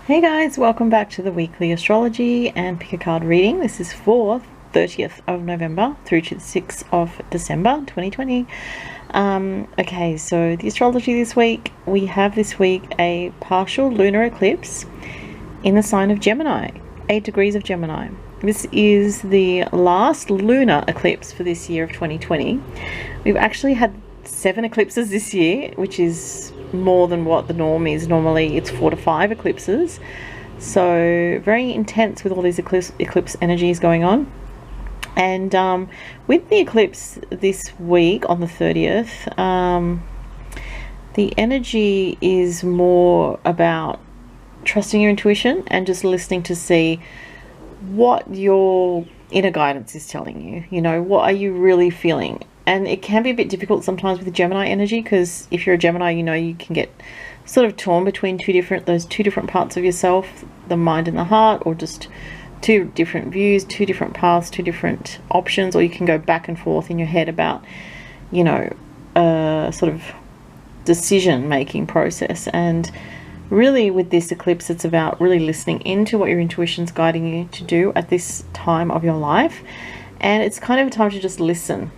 Hey guys, welcome back to the weekly astrology and pick a card reading. This is for 30th of November through to the 6th of December 2020. Okay, so the astrology this week, we have this week a partial lunar eclipse in the sign of Gemini, 8 degrees of Gemini. This is the last lunar eclipse for this year of 2020. We've actually had 7 eclipses this year, which is more than what the norm is. Normally it's 4 to 5 eclipses, so very intense with all these eclipse energies going on. And with the eclipse this week on the 30th, the energy is more about trusting your intuition and just listening to see what your inner guidance is telling you. You know, what are you really feeling? And it can be a bit difficult sometimes with the Gemini energy, because if you're a Gemini, you know, you can get sort of torn between those two different parts of yourself, the mind and the heart, or just two different views, two different paths, two different options, or you can go back and forth in your head about, you know, a sort of decision-making process. And really with this eclipse, it's about really listening into what your intuition's guiding you to do at this time of your life. And it's kind of a time to just listen.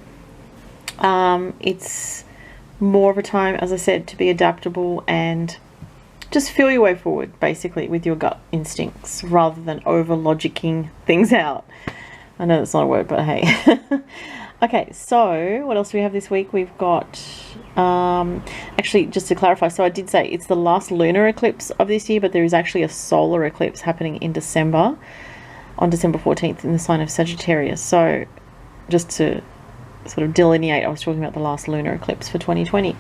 It's more of a time, as I said, to be adaptable and just feel your way forward, basically, with your gut instincts, rather than over-logicking things out. I know that's not a word, but hey. Okay, so what else do we have this week? We've got, actually, just to clarify, so I did say it's the last lunar eclipse of this year, but there is actually a solar eclipse happening in December, on December 14th, in the sign of Sagittarius. So just to sort of delineate, I was talking about the last lunar eclipse for 2020.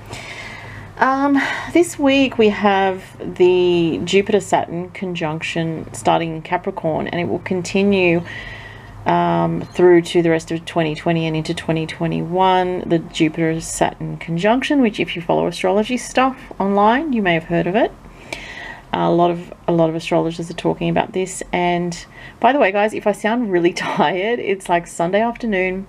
This week we have the Jupiter-Saturn conjunction starting in Capricorn, and it will continue through to the rest of 2020 and into 2021. The Jupiter-Saturn conjunction, which if you follow astrology stuff online, you may have heard of it. A lot of astrologers are talking about this. And by the way, guys, if I sound really tired, it's like Sunday afternoon.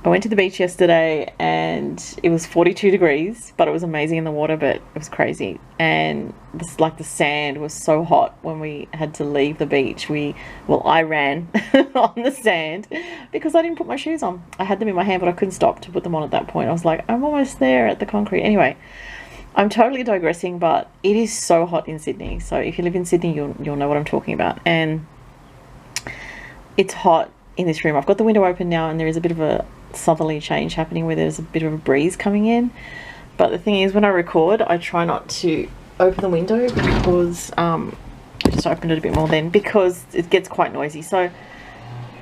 I went to the beach yesterday and it was 42 degrees, but it was amazing in the water, but it was crazy. And this, like, the sand was so hot when we had to leave the beach. I ran on the sand because I didn't put my shoes on. I had them in my hand, but I couldn't stop to put them on at that point. I was like, I'm almost there at the concrete. Anyway, I'm totally digressing, but it is so hot in Sydney. So if you live in Sydney, you'll know what I'm talking about. And it's hot in this room. I've got the window open now, and there is a bit of a southerly change happening where there's a bit of a breeze coming in. But the thing is, when I record, I try not to open the window because I just opened it a bit more then, because it gets quite noisy. So,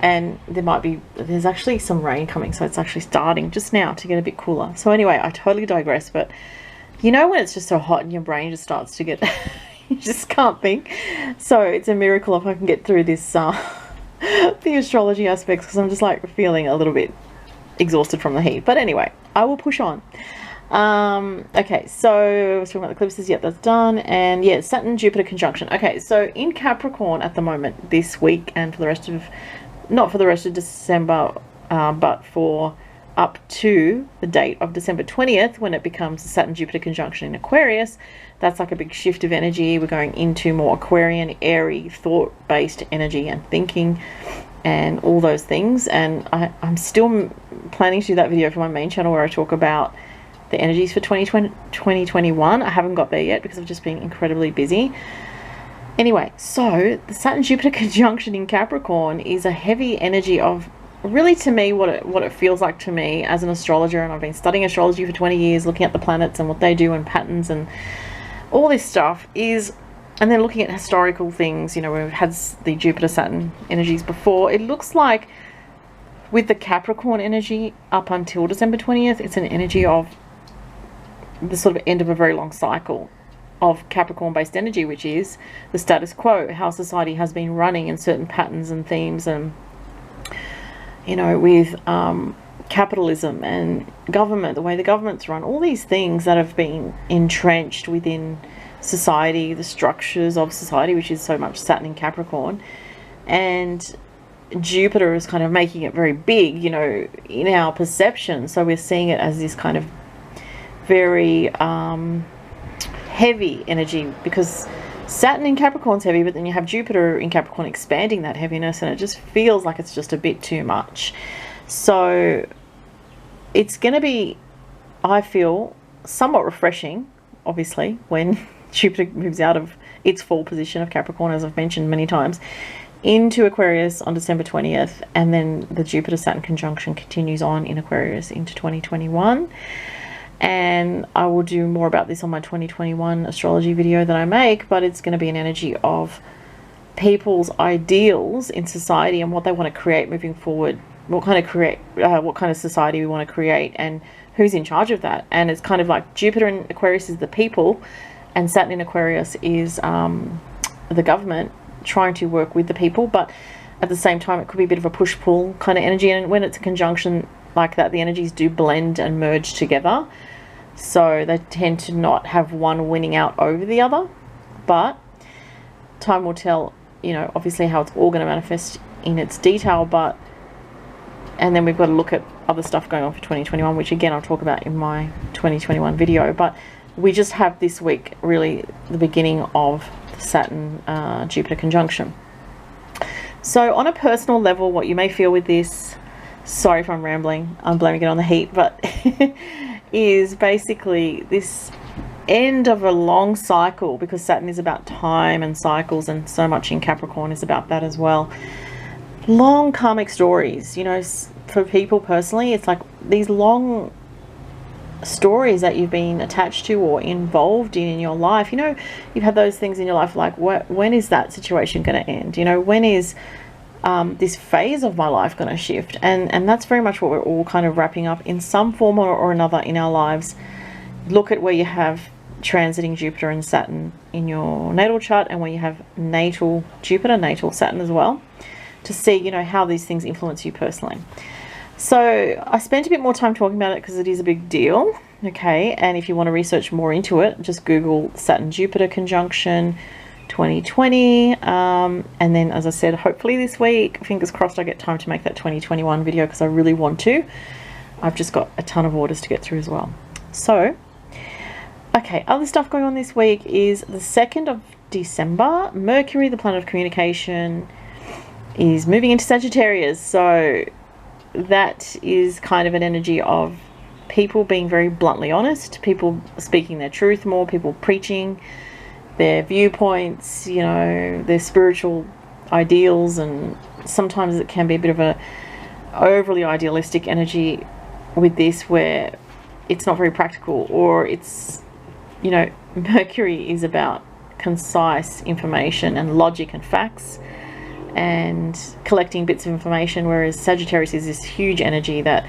and there's actually some rain coming, so it's actually starting just now to get a bit cooler. So anyway, I totally digress, but you know when it's just so hot and your brain just starts to get you just can't think. So it's a miracle if I can get through this the astrology aspects, because I'm just like feeling a little bit exhausted from the heat. But anyway, I will push on. Okay, so I was talking about the eclipses. Yep, that's done. And yeah, Saturn Jupiter conjunction. Okay, so in Capricorn at the moment this week, and for the rest of, not for the rest of December, but for up to the date of December 20th, when it becomes the Saturn Jupiter conjunction in Aquarius. That's like a big shift of energy. We're going into more Aquarian, airy, thought-based energy and thinking and all those things. And I'm still planning to do that video for my main channel where I talk about the energies for 2021. I haven't got there yet because I've just been incredibly busy. Anyway, so the Saturn Jupiter conjunction in Capricorn is a heavy energy of, really, to me, what it feels like to me as an astrologer, and I've been studying astrology for 20 years, looking at the planets and what they do and patterns and all this stuff is, and then looking at historical things, you know, we've had the Jupiter-Saturn energies before. It looks like with the Capricorn energy up until December 20th, it's an energy of the sort of end of a very long cycle of Capricorn-based energy, which is the status quo, how society has been running in certain patterns and themes, and, you know, with capitalism and government, the way the government's run, all these things that have been entrenched within society, the structures of society, which is so much Saturn in Capricorn. And Jupiter is kind of making it very big, you know, in our perception. So we're seeing it as this kind of very heavy energy, because Saturn in Capricorn's heavy, but then you have Jupiter in Capricorn expanding that heaviness, and it just feels like it's just a bit too much. So it's going to be, I feel, somewhat refreshing, obviously, when Jupiter moves out of its full position of Capricorn, as I've mentioned many times, into Aquarius on December 20th, and then the Jupiter-Saturn conjunction continues on in Aquarius into 2021. And I will do more about this on my 2021 astrology video that I make, but it's going to be an energy of people's ideals in society and what they want to create moving forward, what kind of society we want to create, and who's in charge of that. And it's kind of like Jupiter in Aquarius is the people, and Saturn in Aquarius is the government trying to work with the people, but at the same time it could be a bit of a push-pull kind of energy. And when it's a conjunction like that, the energies do blend and merge together, so they tend to not have one winning out over the other. But time will tell, you know, obviously how it's all going to manifest in its detail. But and then we've got to look at other stuff going on for 2021, which again I'll talk about in my 2021 video. But we just have this week really the beginning of the Saturn Jupiter conjunction. So on a personal level, what you may feel with this, sorry if I'm rambling, I'm blaming it on the heat, but is basically this end of a long cycle, because Saturn is about time and cycles, and so much in Capricorn is about that as well. Long karmic stories, you know, for people personally, it's like these long stories that you've been attached to or involved in your life. You know, you've had those things in your life like, when is that situation going to end? You know, when is this phase of my life going to shift? And that's very much what we're all kind of wrapping up in some form or another in our lives. Look at where you have transiting Jupiter and Saturn in your natal chart, and where you have natal Jupiter, natal Saturn as well, to see, you know, how these things influence you personally. So I spent a bit more time talking about it because it is a big deal, okay? And if you want to research more into it, just Google Saturn Jupiter conjunction 2020, and then, as I said, hopefully this week, fingers crossed, I get time to make that 2021 video, because I really want to. I've just got a ton of orders to get through as well. So okay, other stuff going on this week is the 2nd of December, Mercury, the planet of communication, is moving into Sagittarius. So that is kind of an energy of people being very bluntly honest, people speaking their truth more, people preaching their viewpoints, you know, their spiritual ideals. And sometimes it can be a bit of a overly idealistic energy with this, where it's not very practical, or it's, you know, Mercury is about concise information and logic and facts and collecting bits of information, whereas Sagittarius is this huge energy that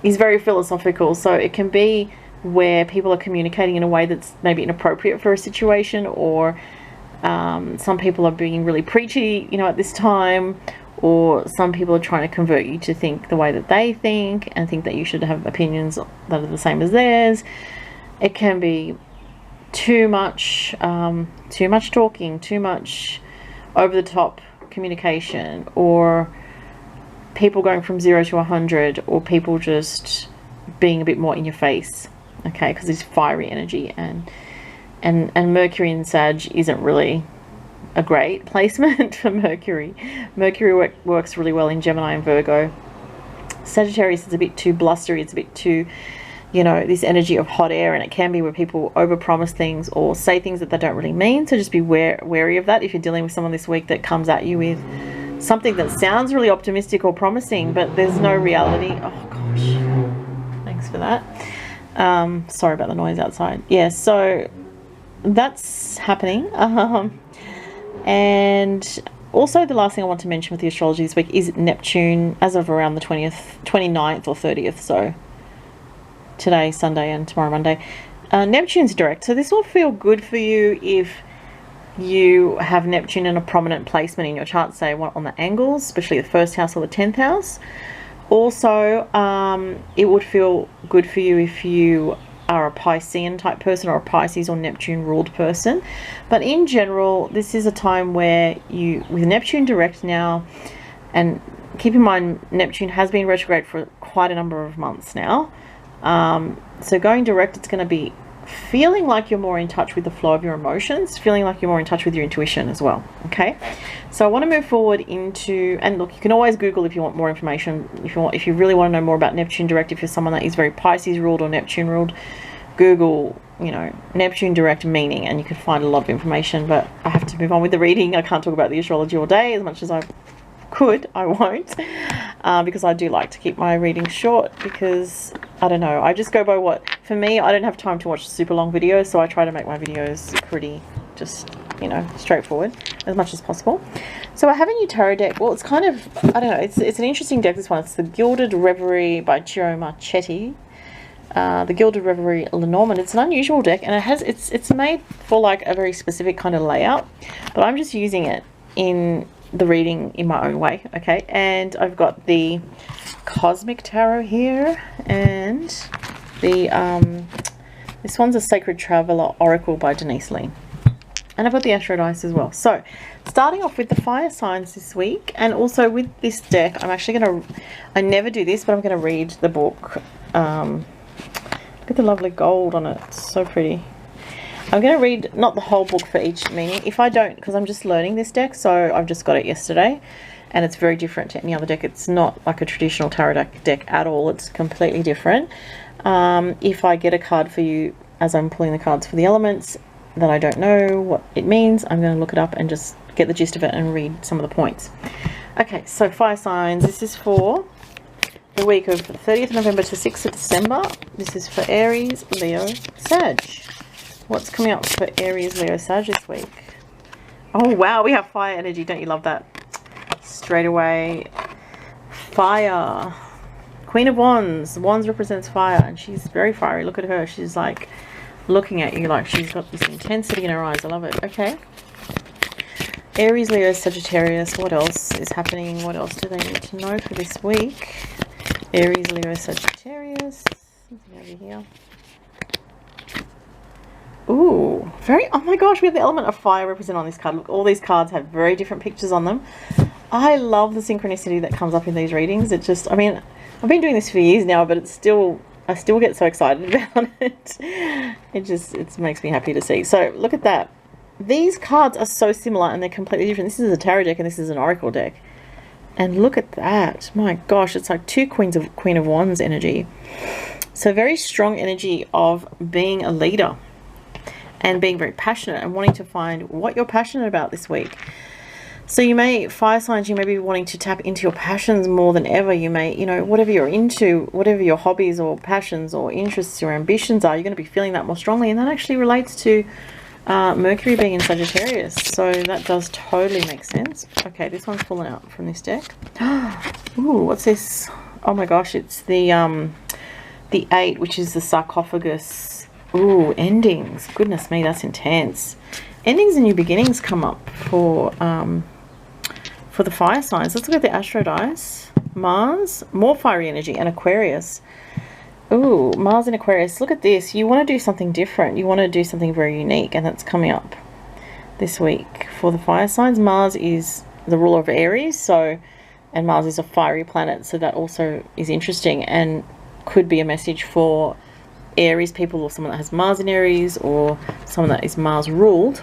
is very philosophical. So it can be where people are communicating in a way that's maybe inappropriate for a situation, or some people are being really preachy, you know, at this time, or some people are trying to convert you to think the way that they think and think that you should have opinions that are the same as theirs. It can be too much talking, too much over the top communication, or people going from 0 to 100, or people just being a bit more in your face, okay, because it's fiery energy. And Mercury in Sag isn't really a great placement for Mercury. Mercury works really well in Gemini and Virgo. Sagittarius is a bit too blustery, it's a bit too, you know, this energy of hot air, and it can be where people overpromise things or say things that they don't really mean. So just be wary of that if you're dealing with someone this week that comes at you with something that sounds really optimistic or promising, but there's no reality. Oh gosh, thanks for that. Sorry about the noise outside. Yeah, so that's happening. And also the last thing I want to mention with the astrology this week is Neptune, as of around the 29th or 30th, so today, Sunday, and tomorrow, Monday. Neptune's direct, so this will feel good for you if you have Neptune in a prominent placement in your chart, say on the angles, especially the 1st house or the 10th house. Also, it would feel good for you if you are a Piscean type person, or a Pisces or Neptune ruled person. But in general, this is a time where you, with Neptune direct now, and keep in mind Neptune has been retrograde for quite a number of months now, so going direct, it's going to be feeling like you're more in touch with the flow of your emotions, feeling like you're more in touch with your intuition as well. Okay, so I want to move forward into, and look, you can always Google if you want more information. If you really want to know more about Neptune direct, if you're someone that is very Pisces ruled or Neptune ruled, Google, you know, Neptune direct meaning, and you can find a lot of information. But I have to move on with the reading. I can't talk about the astrology all day. As much as I could, I won't, because I do like to keep my readings short, because I don't know, I just go by what, for me, I don't have time to watch super long videos, so I try to make my videos pretty just, you know, straightforward as much as possible. So I have a new tarot deck. Well, it's kind of, I don't know, it's an interesting deck, this one. It's the Gilded Reverie by Ciro Marchetti. The Gilded Reverie Lenormand. It's an unusual deck, and it's made for like a very specific kind of layout, but I'm just using it in the reading in my own way. Okay, and I've got the Cosmic Tarot here, and the this one's a Sacred Traveler Oracle by Denise Lee, and I've got the Astro Dice as well. So starting off with the fire signs this week, and also with this deck, I'm actually gonna, I never do this, but I'm gonna read the book. Look at the lovely gold on it, it's so pretty. I'm going to read not the whole book for each meaning. If I don't, because I'm just learning this deck, so I've just got it yesterday, and it's very different to any other deck. It's not like a traditional tarot deck at all. It's completely different. If I get a card for you as I'm pulling the cards for the elements that I don't know what it means, I'm going to look it up and just get the gist of it and read some of the points. Okay, so fire signs. This is for the week of 30th November to 6th of December. This is for Aries, Leo, Sag. What's coming up for Aries, Leo, Sag this week? Oh, wow, we have fire energy. Don't you love that? Straight away. Fire. Queen of Wands. Wands represents fire, and she's very fiery. Look at her. She's like looking at you like she's got this intensity in her eyes. I love it. Okay. Aries, Leo, Sagittarius. What else is happening? What else do they need to know for this week? Aries, Leo, Sagittarius. Something over here. Ooh, very, oh my gosh, we have the element of fire represented on this card. Look, all these cards have very different pictures on them. I love the synchronicity that comes up in these readings. It just, I mean, I've been doing this for years now, but it's still, I still get so excited about it. It makes me happy to see. So look at that. These cards are so similar and they're completely different. This is a tarot deck and this is an oracle deck. And look at that. My gosh, it's like two Queen of Wands energy. So very strong energy of being a leader and being very passionate and wanting to find what you're passionate about this week. So you may, fire signs, you may be wanting to tap into your passions more than ever. You may, you know, whatever you're into, whatever your hobbies or passions or interests or ambitions are, you're going to be feeling that more strongly. And that actually relates to Mercury being in Sagittarius. So that does totally make sense. Okay, this one's fallen out from this deck. Ooh, what's this? Oh my gosh, it's the 8, which is the sarcophagus. Ooh, endings. Goodness me, that's intense. Endings and new beginnings come up for the fire signs. Let's look at the Astro Dice. Mars, more fiery energy, and Aquarius. Ooh, Mars and Aquarius. Look at this. You want to do something different. You want to do something very unique, and that's coming up this week for the fire signs. Mars is the ruler of Aries, and Mars is a fiery planet, so that also is interesting and could be a message for Aries people, or someone that has Mars in Aries, or someone that is Mars ruled.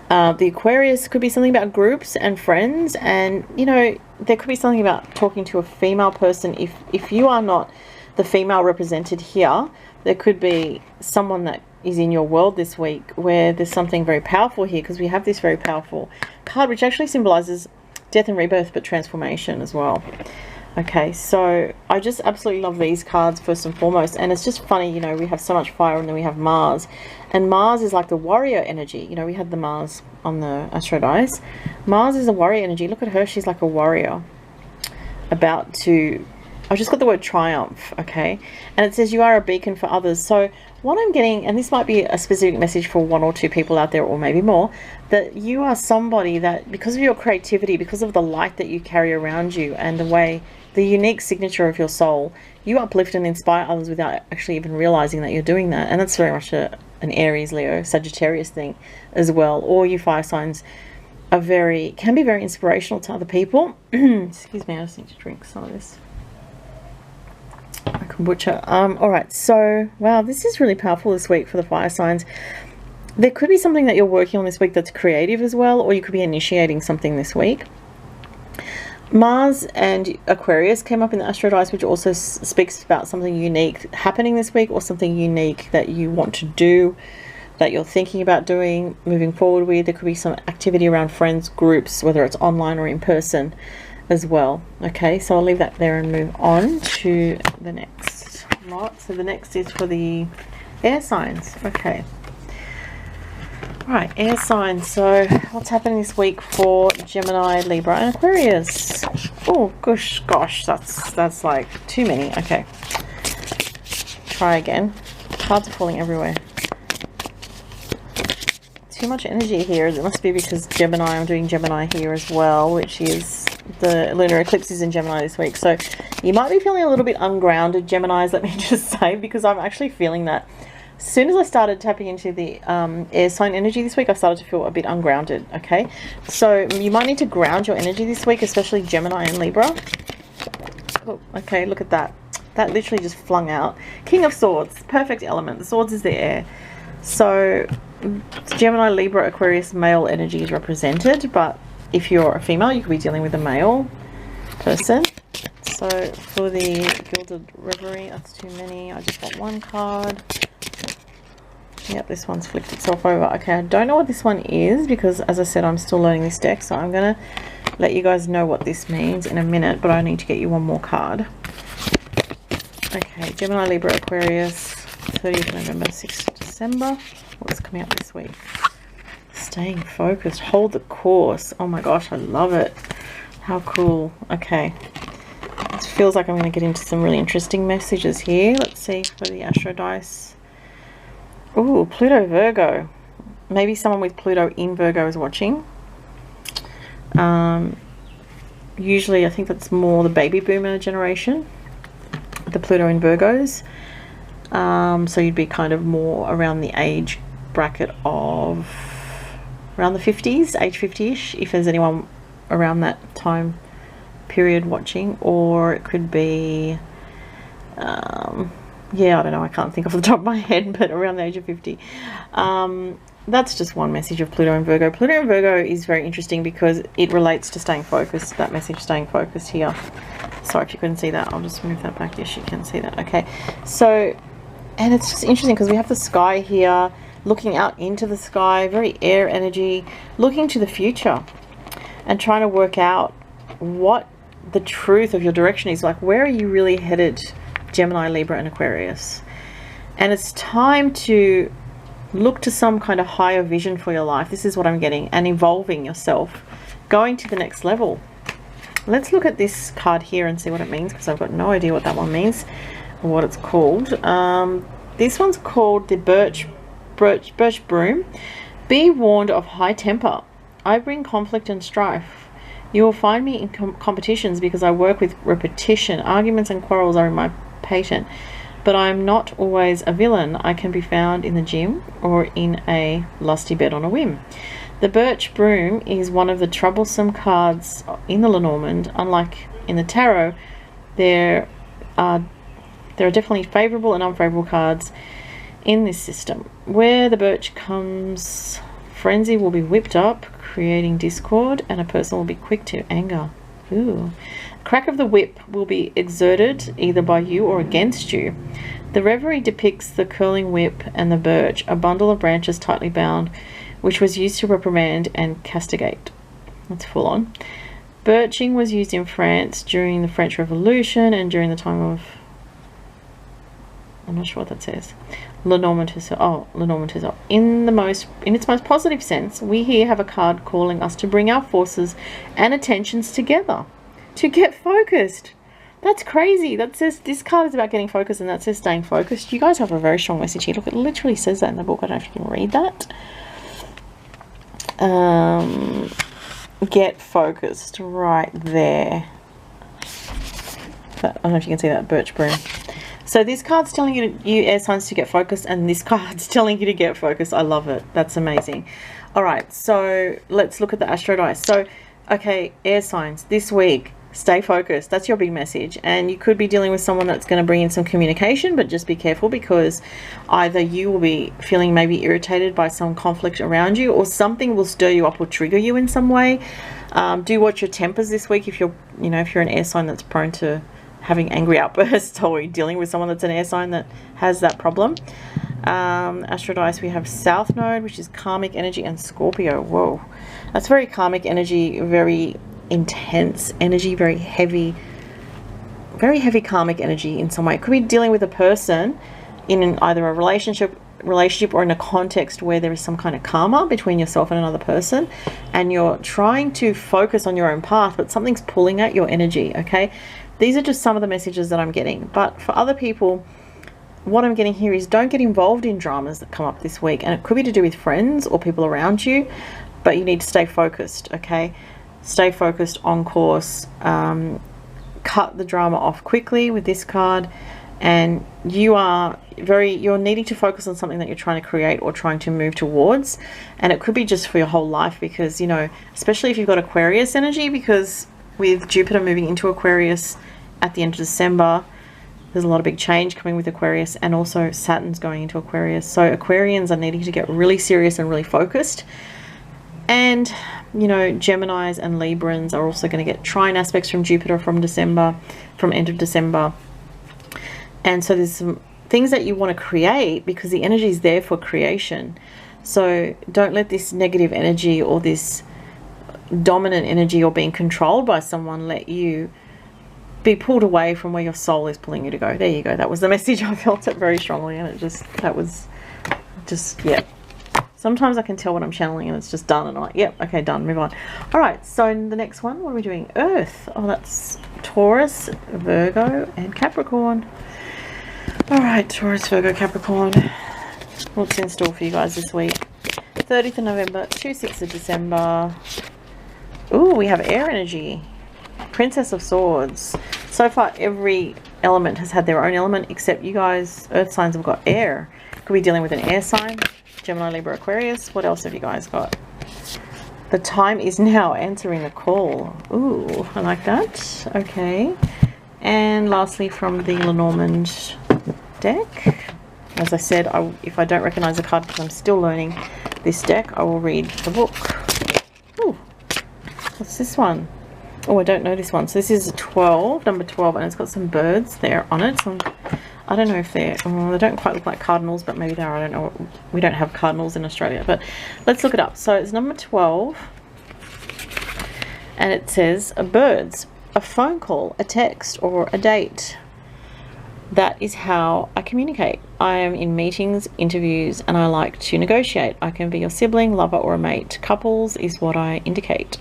The Aquarius could be something about groups and friends, and you know, there could be something about talking to a female person. If you are not the female represented here, there could be someone that is in your world this week where there's something very powerful here, because we have this very powerful card which actually symbolizes death and rebirth, but transformation as well. Okay, so I just absolutely love these cards first and foremost, and it's just funny, you know, we have so much fire and then we have Mars, and Mars is like the warrior energy. You know, we had the Mars on the Astro Dice. Mars is a warrior energy. Look at her, she's like a warrior about to, I just got the word triumph, okay, and it says you are a beacon for others. So what I'm getting, and this might be a specific message for 1 or 2 people out there, or maybe more, that you are somebody that, because of your creativity, because of the light that you carry around you and the way, the unique signature of your soul, you uplift and inspire others without actually even realizing that you're doing that. And that's very much an Aries, Leo, Sagittarius thing as well. Or you fire signs are can be very inspirational to other people. Excuse me, I just need to drink some of this. I kombucha. All right, so wow, this is really powerful this week for the fire signs. There could be something that you're working on this week that's creative as well, or you could be initiating something this week. Mars and Aquarius came up in the Astro Dice, which also speaks about something unique happening this week, or something unique that you want to do, that you're thinking about doing, moving forward with. There could be some activity around friends, groups, whether it's online or in person as well. Okay, so I'll leave that there and move on to the next lot. So the next is for the air signs. Okay. Right, air signs. So what's happening this week for Gemini, Libra, and Aquarius? Oh, gosh, that's like too many. Okay. Try again. Cards are falling everywhere. Too much energy here. It must be because Gemini, I'm doing Gemini here as well, which is the lunar eclipse is in Gemini this week. So you might be feeling a little bit ungrounded, Geminis, let me just say, because I'm actually feeling that. As soon as I started tapping into the air sign energy this week, I started to feel a bit ungrounded, okay? So you might need to ground your energy this week, especially Gemini and Libra. Oh, okay, look at that. That literally just flung out. King of Swords, perfect element. The swords is the air. So Gemini, Libra, Aquarius, male energy is represented, but if you're a female, you could be dealing with a male person. So for the Gilded Reverie, that's too many. I just want one card. Yep, this one's flipped itself over. Okay, I don't know what this one is because, as I said, I'm still learning this deck, so I'm going to let you guys know what this means in a minute, but I need to get you one more card. Okay, Gemini, Libra, Aquarius, 30th November, 6th December. What's coming up this week? Staying focused. Hold the course. Oh my gosh, I love it. How cool. Okay. It feels like I'm going to get into some really interesting messages here. Let's see for the Astro Dice. Ooh, Pluto Virgo. Maybe someone with Pluto in Virgo is watching. Usually I think that's more the baby boomer generation, the Pluto in Virgos. So you'd be kind of more around the age bracket of around the 50s, age 50-ish, if there's anyone around that time period watching. Or it could be yeah, I don't know, I can't think off the top of my head, but around the age of 50. That's just one message of Pluto in Virgo. Pluto in Virgo is very interesting because it relates to staying focused, that message, staying focused here. Sorry if you couldn't see that, I'll just move that back. Yes, you can see that. Okay, so, and it's just interesting because we have the sky here, looking out into the sky, very air energy, looking to the future and trying to work out what the truth of your direction is. Like, where are you really headed, Gemini, Libra, and Aquarius? And it's time to look to some kind of higher vision for your life. This is what I'm getting. And evolving yourself, going to the next level. Let's look at this card here and see what it means, because I've got no idea what that one means or what it's called. This one's called the birch broom. Be warned of high temper. I bring conflict and strife. You will find me in competitions because I work with repetition. Arguments and quarrels are in my patent, but I am not always a villain. I can be found in the gym or in a lusty bed on a whim. The birch broom is one of the troublesome cards in the Lenormand. Unlike in the tarot, there are definitely favorable and unfavorable cards in this system. Where the birch comes, frenzy will be whipped up, creating discord, and a person will be quick to anger. Ooh. Crack of the whip will be exerted either by you or against you. The reverie depicts the curling whip and the birch, a bundle of branches tightly bound, which was used to reprimand and castigate. That's full on. Birching was used in France during the French Revolution and during the time of, I'm not sure what that says, Lenormand. Oh, Lenormand. In its most positive sense, we here have a card calling us to bring our forces and attentions together to get focused. That's crazy. That says this card is about getting focused, and that says staying focused. You guys have a very strong message here. Look, it literally says that in the book. I don't know if you can read that. Get focused right there. But I don't know if you can see that birch broom. So this card's telling you air signs to get focused, and this card's telling you to get focused. I love it. That's amazing. All right, so let's look at the Astro Dice. So, okay, air signs this week. Stay focused. That's your big message. And you could be dealing with someone that's going to bring in some communication, but just be careful, because either you will be feeling maybe irritated by some conflict around you, or something will stir you up or trigger you in some way. Do watch your tempers this week if you're, if you're an air sign that's prone to having angry outbursts, or dealing with someone that's an air sign that has that problem. Astro Dice, we have South Node, which is karmic energy, and Scorpio. Whoa, that's very karmic energy, very intense energy, very heavy karmic energy in some way. It could be dealing with a person in either a relationship or in a context where there is some kind of karma between yourself and another person, and you're trying to focus on your own path, but something's pulling at your energy. Okay, these are just some of the messages that I'm getting. But for other people, what I'm getting here is don't get involved in dramas that come up this week, and it could be to do with friends or people around you, but you need to stay focused. Okay, stay focused, on course. Cut the drama off quickly with this card, and you're needing to focus on something that you're trying to create or trying to move towards. And it could be just for your whole life, because especially if you've got Aquarius energy, because with Jupiter moving into Aquarius at the end of December, there's a lot of big change coming with Aquarius, and also Saturn's going into Aquarius. So Aquarians are needing to get really serious and really focused. And Geminis and Librans are also going to get trine aspects from Jupiter from end of December. And so there's some things that you want to create, because the energy is there for creation. So don't let this negative energy or this dominant energy or being controlled by someone let you be pulled away from where your soul is pulling you to go. There you go. That was the message. I felt it very strongly, and yeah. Sometimes I can tell when I'm channeling and it's just done, and I'm like, yep, okay, done, move on. All right, so the next one, what are we doing? Earth. Oh, that's Taurus, Virgo, and Capricorn. All right, Taurus, Virgo, Capricorn. What's in store for you guys this week? 30th of November to 6th of December. Ooh, we have air energy. Princess of Swords. So far, every element has had their own element, except you guys, earth signs, have got air. Could be dealing with an air sign. Gemini, Libra, Aquarius. What else have you guys got? The time is now, answering the call. Ooh, I like that. Okay. And lastly, from the Lenormand deck. As I said, if I don't recognize a card, because I'm still learning this deck, I will read the book. Ooh, what's this one? Oh, I don't know this one. So this is 12, number 12, and it's got some birds there on it. So I don't know if they don't quite look like cardinals, but maybe they are. I don't know. We don't have cardinals in Australia, but let's look it up. So it's number 12, and it says, birds, a phone call, a text, or a date. That is how I communicate. I am in meetings, interviews, and I like to negotiate. I can be your sibling, lover, or a mate. Couples is what I indicate.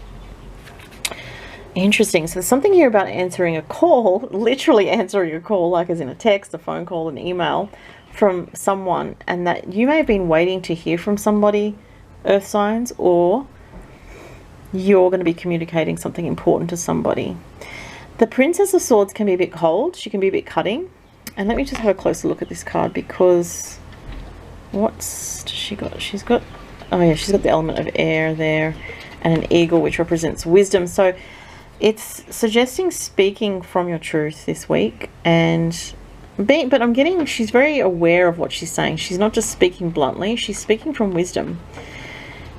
Interesting. So there's something here about answering a call, literally answering a call, like as in a text, a phone call, an email from someone, and that you may have been waiting to hear from somebody, earth signs, or you're going to be communicating something important to somebody. The Princess of Swords can be a bit cold. She can be a bit cutting. And let me just have a closer look at this card, because what's she got? She's got, oh yeah, she's got the element of air there, and an eagle, which represents wisdom. So it's suggesting speaking from your truth this week, and but I'm getting, she's very aware of what she's saying. She's not just speaking bluntly, she's speaking from wisdom.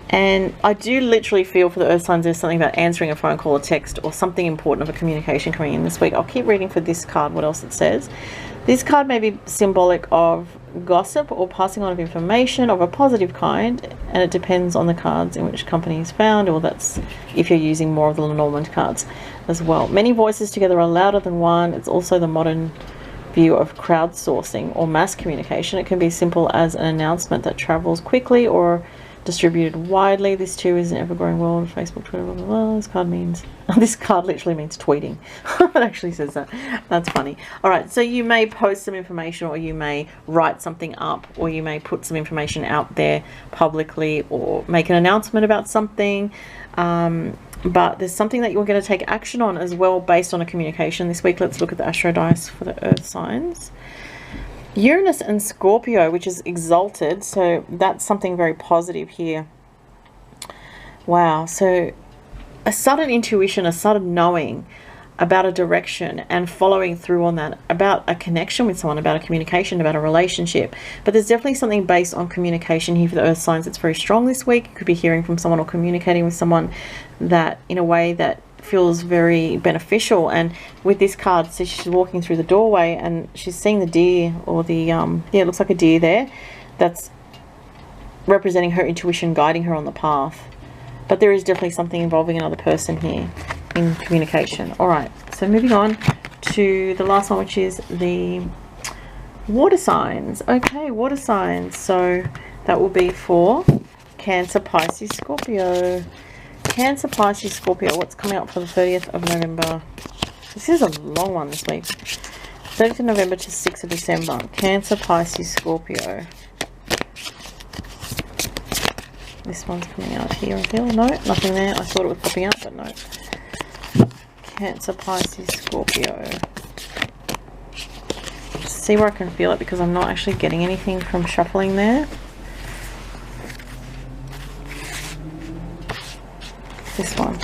And I do literally feel for the earth signs there's something about answering a phone call, a text, or something important of a communication coming in this week. I'll keep reading for this card, what else it says. This card may be symbolic of gossip or passing on of information of a positive kind, and it depends on the cards in which company is found, or that's if you're using more of the Lenormand cards as well. Many voices together are louder than one. It's also the modern view of crowdsourcing or mass communication. It can be simple as an announcement that travels quickly or distributed widely. This too is an ever-growing world. Facebook, Twitter, blah, blah, blah. This card means, this card literally means tweeting. It actually says that. That's funny. All right, so you may post some information, or you may write something up, or you may put some information out there publicly, or make an announcement about something. But there's something that you're going to take action on as well based on a communication this week. Let's look at the Astro Dice for the earth signs. Uranus and Scorpio, which is exalted, so that's something very positive here. Wow, so a sudden intuition, a sudden knowing, about a direction and following through on that, about a connection with someone, about a communication, about a relationship. But there's definitely something based on communication here for the earth signs that's very strong this week. You could be hearing from someone or communicating with someone that in a way that feels very beneficial. And with this card, so she's walking through the doorway and she's seeing the deer, or the yeah, it looks like a deer there, that's representing her intuition guiding her on the path. But there is definitely something involving another person here in communication. All right, so moving on to the last one, which is the water signs. Okay, water signs. So that will be for Cancer, Pisces, Scorpio. Cancer, Pisces, Scorpio. What's coming up for the 30th of November? This is a long one this week. 30th of November to 6th of December. Cancer, Pisces, Scorpio. This one's coming out here, I feel. No, nothing there. I thought it was popping out, but no. Cancer, Pisces, Scorpio. Just see where I can feel it, because I'm not actually getting anything from shuffling there. This one.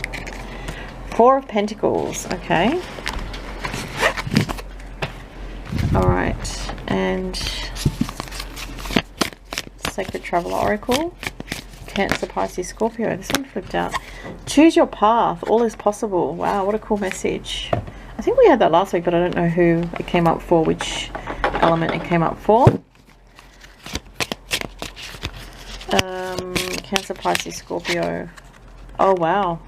Four of Pentacles. Okay. Alright. And Sacred Traveler Oracle. Cancer, Pisces, Scorpio. This one flipped out. Choose your path. All is possible. Wow, what a cool message. I think we had that last week, but I don't know who it came up for, which element it came up for. Cancer, Pisces, Scorpio. Oh, wow.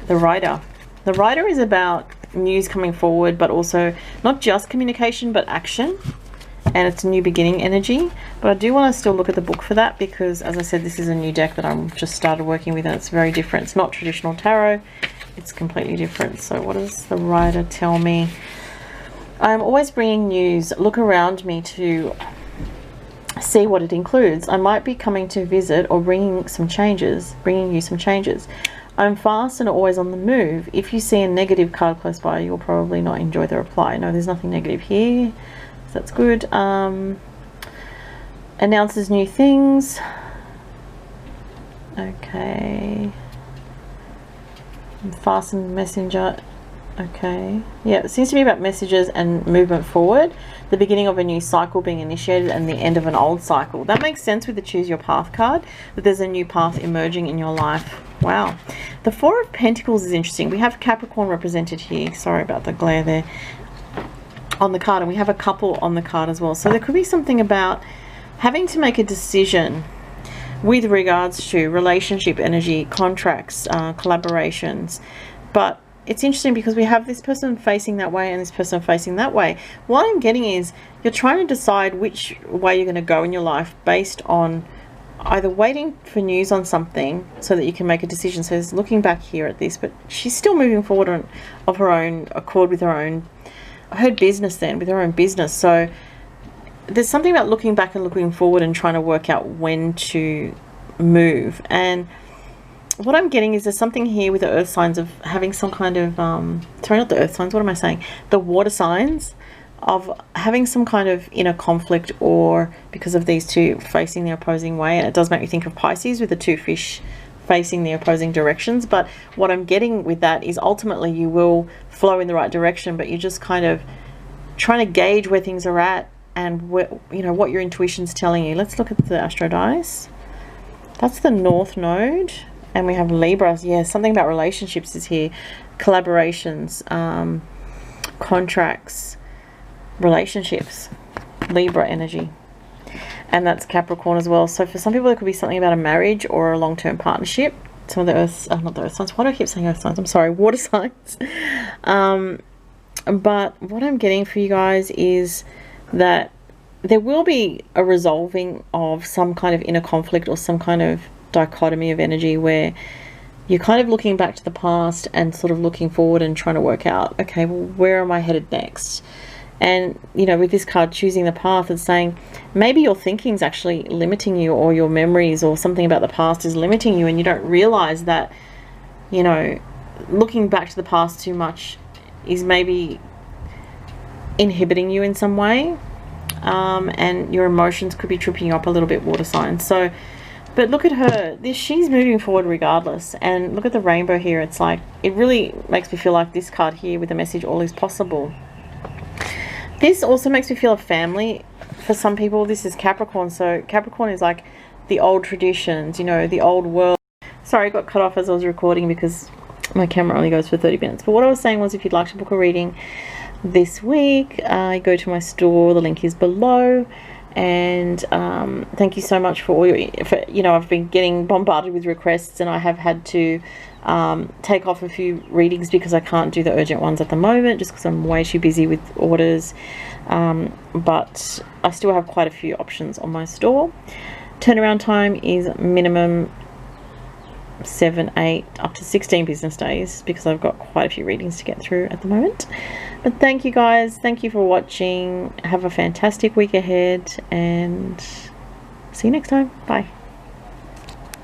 The Rider. The Rider is about news coming forward, but also not just communication, but action. And it's a new beginning energy. But I do want to still look at the book for that, because as I said, this is a new deck that I'm just started working with, and it's very different. It's not traditional tarot. It's completely different. So what does the Rider tell me? I'm always bringing news. Look around me to see what it includes. I might be coming to visit or bringing you some changes. I'm fast and always on the move. If you see a negative card close by, you'll probably not enjoy the reply. No, there's nothing negative here. That's good. Announces new things. Okay. Fastened messenger. Okay. Yeah, it seems to be about messages and movement forward. The beginning of a new cycle being initiated and the end of an old cycle. That makes sense with the Choose Your Path card, that there's a new path emerging in your life. Wow. The Four of Pentacles is interesting. We have Capricorn represented here. Sorry about the glare there. On the card, and we have a couple on the card as well. So there could be something about having to make a decision with regards to relationship energy, contracts, collaborations. But it's interesting because we have this person facing that way and this person facing that way. What I'm getting is you're trying to decide which way you're going to go in your life based on either waiting for news on something so that you can make a decision. So it's looking back here at this, but she's still moving forward of her own accord with her business then, with her own business. So there's something about looking back and looking forward and trying to work out when to move. And what I'm getting is there's something here with the earth signs of having some kind of sorry, not the earth signs, what am I saying, the water signs, of having some kind of inner conflict, or because of these two facing the opposing way. And it does make me think of Pisces with the two fish facing the opposing directions. But what I'm getting with that is ultimately you will flow in the right direction, but you're just kind of trying to gauge where things are at and where, you know, what your intuition's telling you. Let's look at the Astro Dice. That's the North Node, and we have Libra. Yeah, something about relationships is here. Collaborations, contracts, relationships. Libra energy. And that's Capricorn as well. So for some people, there could be something about a marriage or a long-term partnership. Some of the earth, not the earth signs. Why do I keep saying earth signs? I'm sorry, water signs. But what I'm getting for you guys is that there will be a resolving of some kind of inner conflict or some kind of dichotomy of energy where you're kind of looking back to the past and sort of looking forward and trying to work out, okay, well, where am I headed next? And, you know, with this card, choosing the path, it's saying maybe your thinking's actually limiting you, or your memories or something about the past is limiting you, and you don't realize that, you know, looking back to the past too much is maybe inhibiting you in some way. And your emotions could be tripping you up a little bit, water signs. So But look at her. She's moving forward regardless. And look at the rainbow here. It's like, it really makes me feel like this card here with the message, all is possible. This also makes me feel a family. For some people, this is Capricorn. So Capricorn is like the old traditions, you know, the old world. Sorry, I got cut off as I was recording because my camera only goes for 30 minutes. But what I was saying was, if you'd like to book a reading this week, go to my store. The link is below. And thank you so much for all your, you know, I've been getting bombarded with requests, and I have had to take off a few readings because I can't do the urgent ones at the moment, just because I'm way too busy with orders. But I still have quite a few options on my store. Turnaround time is minimum 7, 8, up to 16 business days, because I've got quite a few readings to get through at the moment. But thank you guys, thank you for watching. Have a fantastic week ahead, and see you next time. Bye.